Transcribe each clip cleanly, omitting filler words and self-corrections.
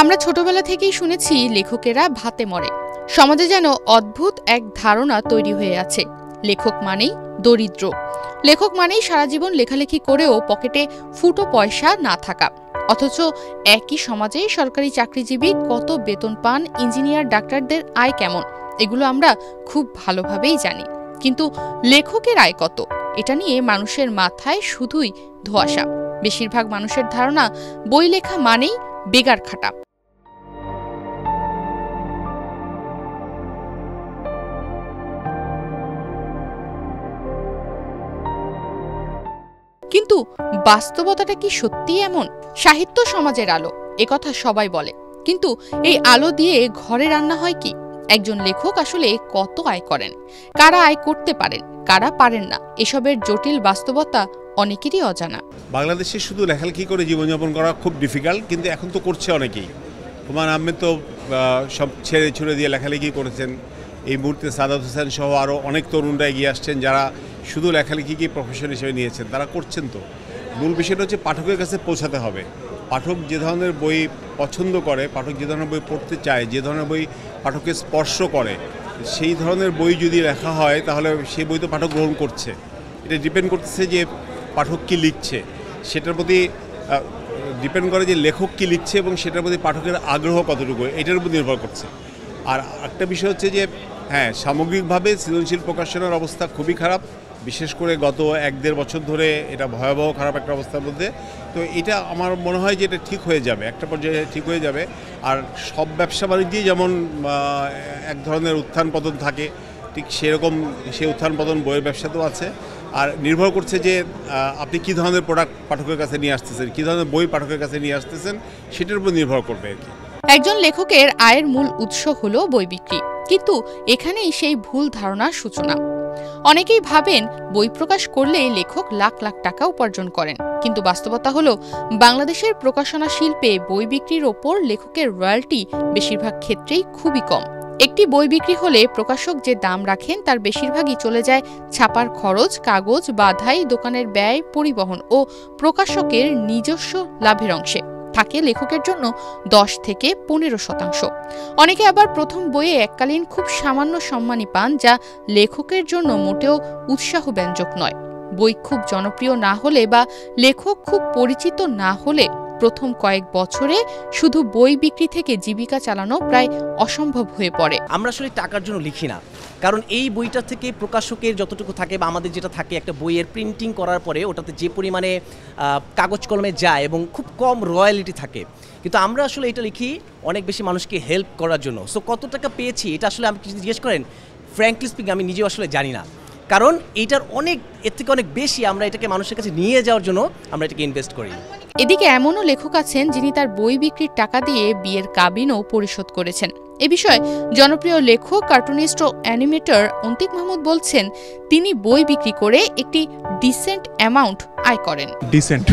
আমরা ছোটবেলা থেকেই শুনেছি লেখকেরা ভাতে মরে। সমাজে যেন অদ্ভুত এক ধারণা তৈরি হয়ে আছে, লেখক মানেই দরিদ্র, লেখক মানেই সারা জীবন লেখালেখি করেও পকেটে ফুটো পয়সা না থাকা। অথচ একই সমাজে সরকারি চাকরিজীবী কত বেতন পান, ইঞ্জিনিয়ার ডাক্তারদের আয় কেমন, এগুলো আমরা খুব ভালোভাবেই জানি। কিন্তু লেখকের আয় কত, এটা নিয়ে মানুষের মাথায় শুধুই ধোঁয়াশা। বেশিরভাগ মানুষের ধারণা বই লেখা মানেই বেগার খাটা। কিন্তু বাস্তবতাটা কি সত্যিই এমন? সাহিত্য সমাজের আলো, একথা সবাই বলে, কিন্তু এই আলো দিয়ে ঘরে রান্না হয় কি? একজন লেখক আসলে কত আয় করেন, কারা আয় করতে পারেন, কারা পারেন না, এসবের জটিল বাস্তবতা অনেকেরই অজানা। বাংলাদেশে শুধু লেখালেখি করে জীবনযাপন করা খুব ডিফিকাল্ট, কিন্তু এখন তো করছে অনেকেই। হুমায়ুন আহমেদ তো সব ছেড়ে ছুড়ে দিয়ে লেখালেখি করেছেন। এই মুহূর্তে সাদাত হোসেন সহ আরও অনেক তরুণরা এগিয়ে আসছেন যারা শুধু লেখালেখিকে প্রফেশন হিসেবে নিয়েছেন, তারা করছেন। তো মূল বিষয়টা হচ্ছে পাঠকের কাছে পৌঁছাতে হবে। পাঠক যে ধরনের বই পছন্দ করে, পাঠক যে ধরনের বই পড়তে চায়, যে ধরনের বই পাঠককে স্পর্শ করে, সেই ধরনের বই যদি লেখা হয় তাহলে সেই বই তো পাঠক গ্রহণ করছে। এটা ডিপেন্ড করতেছে যে পাঠক কী লিখছে, সেটার প্রতি ডিপেন্ড করে যে লেখক কী লিখছে এবং সেটার প্রতি পাঠকের আগ্রহ কতটুকু, এটার উপর নির্ভর করছে। আর একটা বিষয় হচ্ছে যে হ্যাঁ, সামগ্রিকভাবে সৃজনশীল প্রকাশনার অবস্থা খুবই খারাপ, বিশেষ করে গত 1-1.5 বছর ধরে এটা ভয়াবহ খারাপ একটা অবস্থার মধ্যে। তো এটা আমার মনে হয় যে এটা ঠিক হয়ে যাবে, একটা পর্যায়ে ঠিক হয়ে যাবে। আর সব ব্যবসা বাণিজ্যেই যেমন এক ধরনের উত্থান পতন থাকে, ঠিক সেরকম সেই উত্থান পতন বইয়ের ব্যবসাতেও আছে। আর নির্ভর করছে যে আপনি কী ধরনের প্রোডাক্ট পাঠকের কাছে নিয়ে আসতেছেন, কী ধরনের বই পাঠকের কাছে নিয়ে আসতেছেন, সেটার উপর নির্ভর করবে আর কি। একজন লেখকের আয়ের মূল উৎস হলো বই বিক্রি, কিন্তু এখানেই সেই ভুল ধারণার সূচনা। অনেকেই ভাবেন বই প্রকাশ করলে লেখক লাখ লাখ টাকা উপার্জন করেন, কিন্তু বাস্তবতা হলো বাংলাদেশের প্রকাশনা শিল্পে বই বিক্রির ওপর লেখকের রয়্যালটি বেশিরভাগ ক্ষেত্রেই খুবই কম। একটি বই বিক্রি হলে প্রকাশক যে দাম রাখেন তার বেশিরভাগই চলে যায় ছাপার খরচ, কাগজ, বাধাই, দোকানের ব্যয়, পরিবহন ও প্রকাশকের নিজস্ব লাভের অংশে। থাকে লেখকের জন্য 10 থেকে 15%। অনেকে আবার প্রথম বইয়ে এককালীন খুব সামান্য সম্মানই পান, যা লেখকের জন্য মোটেও উৎসাহব্যঞ্জক নয়। বই খুব জনপ্রিয় না হলে বা লেখক খুব পরিচিত না হলে প্রথম কয়েক বছরে শুধু বই বিক্রি থেকে জীবিকা চালানো প্রায় অসম্ভব হয়ে পড়ে। আমরা আসলে টাকার জন্য লিখি না, কারণ এই বইটা থেকে প্রকাশকের যতটুকু থাকে বা আমাদের যেটা থাকে একটা বইয়ের প্রিন্টিং করার পরে ওটাতে যে পরিমাণে কাগজ কলমে যায় এবং খুব কম রয়্যালিটি থাকে, কিন্তু আমরা আসলে এটা লিখি অনেক বেশি মানুষকে হেল্প করার জন্য। সো কত টাকা পেয়েছি এটা আসলে আমি যদি জিজ্ঞেস করেন, ফ্র্যাঙ্কলি স্পিকিং আমি নিজেও আসলে জানি না, কারণ এইটার এর থেকে অনেক বেশি আমরা এটাকে মানুষের কাছে নিয়ে যাওয়ার জন্য আমরা এটাকে ইনভেস্ট করি। এদিকে এমনও লেখক আছেন যিনি তার বই বিক্রির টাকা দিয়ে বিয়ের কাবিনও পরিশোধ করেছেন। এ বিষয়ে জনপ্রিয় লেখক, কার্টুনিস্ট ও অ্যানিমেটর অন্তিক মাহমুদ বলছেন, তিনি বই বিক্রি করে একটি ডিসেন্ট অ্যামাউন্ট আয় করেন। Decent,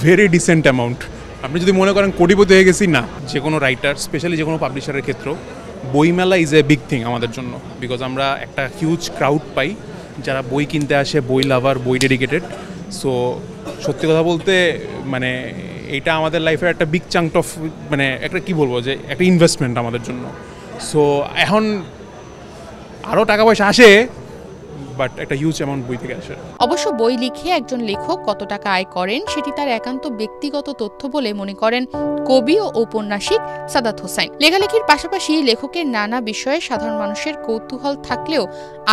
very decent amount. আপনি যদি মনে করেন কোটিপতি হয়ে গেছি, না। যে কোনো রাইটার, স্পেশালি যে কোনো পাবলিশারের ক্ষেত্রেও বইমেলা ইজ এ বিগ থিং আমাদের জন্য, বিকজ আমরা একটা হিউজ ক্রাউড পাই যারা বই কিনতে আসে, বই লাভার, বই ডেডিকেটেড। সো সত্যি কথা বলতে মানে এটা আমাদের লাইফের একটা বিগ চাঙ্ক অফ, মানে একটা কী বলবো, যে একটা ইনভেস্টমেন্ট আমাদের জন্য। সো এখন আরও টাকা পয়সা আসে, বাট একটা হিউজ অ্যামাউন্ট বই থেকে আসে। অবশ্য বই লিখে একজন লেখক কত টাকা আয় করেন সেটি তার একান্ত ব্যক্তিগত তথ্য বলে মনে করেন কবি ও ঔপন্যাসিক সাদাত হোসেন। লেখালেখির পাশাপাশি লেখকের নানা বিষয়ে সাধারণ মানুষের কৌতূহল থাকলেও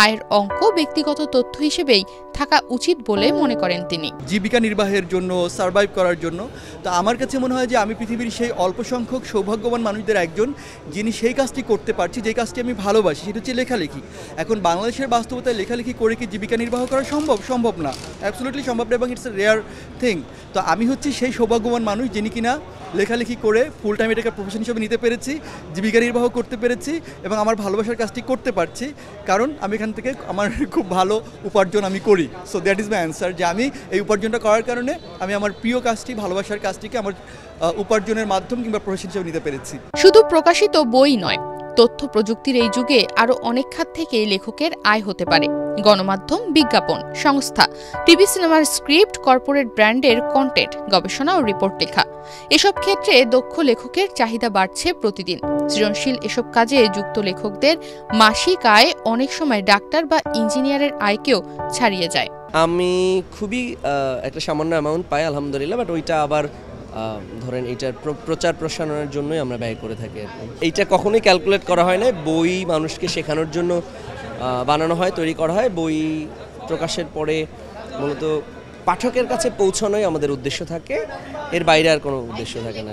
আয়ের অঙ্ক ব্যক্তিগত তথ্য হিসেবেই থাকা উচিত বলে মনে করেন তিনি। জীবিকা নির্বাহের জন্য, সার্ভাইভ করার জন্য। তো আমার কাছে মনে হয় যে আমি পৃথিবীর সেই অল্প সংখ্যক সৌভাগ্যবান মানুষদের একজন যিনি সেই কাজটি করতে পারছি, যে কাজটি আমি ভালোবাসি, সেটা হচ্ছে লেখালেখি। এখন বাংলাদেশের বাস্তবতায় লেখালেখি করে কি জীবিকা নির্বাহ করা সম্ভব না, অ্যাবসলিউটলি সম্ভব না, এবং ইটস এ রেয়ার থিং। তো আমি হচ্ছি সেই সৌভাগ্যবান মানুষ যিনি কিনা লেখালেখি করে ফুল টাইম এটাকে প্রফেশন হিসেবে নিতে পেরেছি, জীবিকা নির্বাহ করতে পেরেছি এবং আমার ভালোবাসার কাজটি করতে পারছি, কারণ আমি এখান থেকে আমার খুব ভালো উপার্জন আমি করি। So that is my answer, যে আমি এই উপার্জনটা করার কারণে আমি আমার প্রিয় কাজটি, ভালোবাসার কাজটিকে আমার উপার্জনের মাধ্যম কিংবা প্রফেশন হিসেবে নিতে পেরেছি। শুধু প্রকাশিত বই নয়, তথ্য প্রযুক্তির এই যুগে আরও অনেক খাত থেকে লেখকের আয় হতে পারে। গণমাধ্যম, বিজ্ঞাপন, সংস্থা, টিভি সিনেমার স্ক্রিপ্ট, কর্পোরেট ব্র্যান্ডের কন্টেন্ট, গবেষণা ও রিপোর্ট লেখা, এসব ক্ষেত্রে দক্ষ লেখকের চাহিদা বাড়ছে প্রতিদিন। সৃজনশীল এসব কাজে যুক্ত লেখকদের মাসিক আয় অনেক সময় ডাক্তার বা ইঞ্জিনিয়ারের আয়কেও ছাড়িয়ে যায়। আমি খুবই একটা সামান্য অ্যামাউন্ট পাই আলহামদুলিল্লাহ, বাট ওইটা আবার ধরেন এইটার প্রচার প্রসারণের জন্যই আমরা ব্যয় করে থাকি। এইটা কখনোই ক্যালকুলেট করা হয় না। বই মানুষকে শেখানোর জন্য বানানো হয়, তৈরি করা হয়। বই প্রকাশের পরে মূলত পাঠকের কাছে পৌঁছানোই আমাদের উদ্দেশ্য থাকে, এর বাইরে আর কোনো উদ্দেশ্য থাকে না।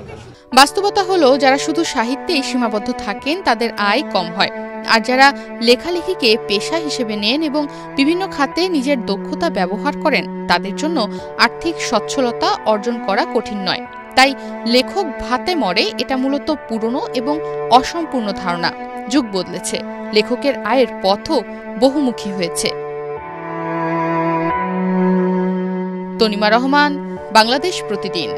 বাস্তবতা হলো, যারা শুধু সাহিত্যেই সীমাবদ্ধ থাকেন তাদের আয় কম হয়, আর যারা লেখালেখিকে পেশা হিসেবে নেন এবং বিভিন্ন খাতে নিজের দক্ষতা ব্যবহার করেন তাদের জন্য আর্থিক সচ্ছলতা অর্জন করা কঠিন নয়। তাই লেখক ভাতে মরে, এটা মূলত পুরনো এবং অসম্পূর্ণ ধারণা। যুগ বদলেছে, লেখকের আয়ের পথও বহুমুখী হয়েছে। তনিমা রহমান, বাংলাদেশ প্রতিদিন।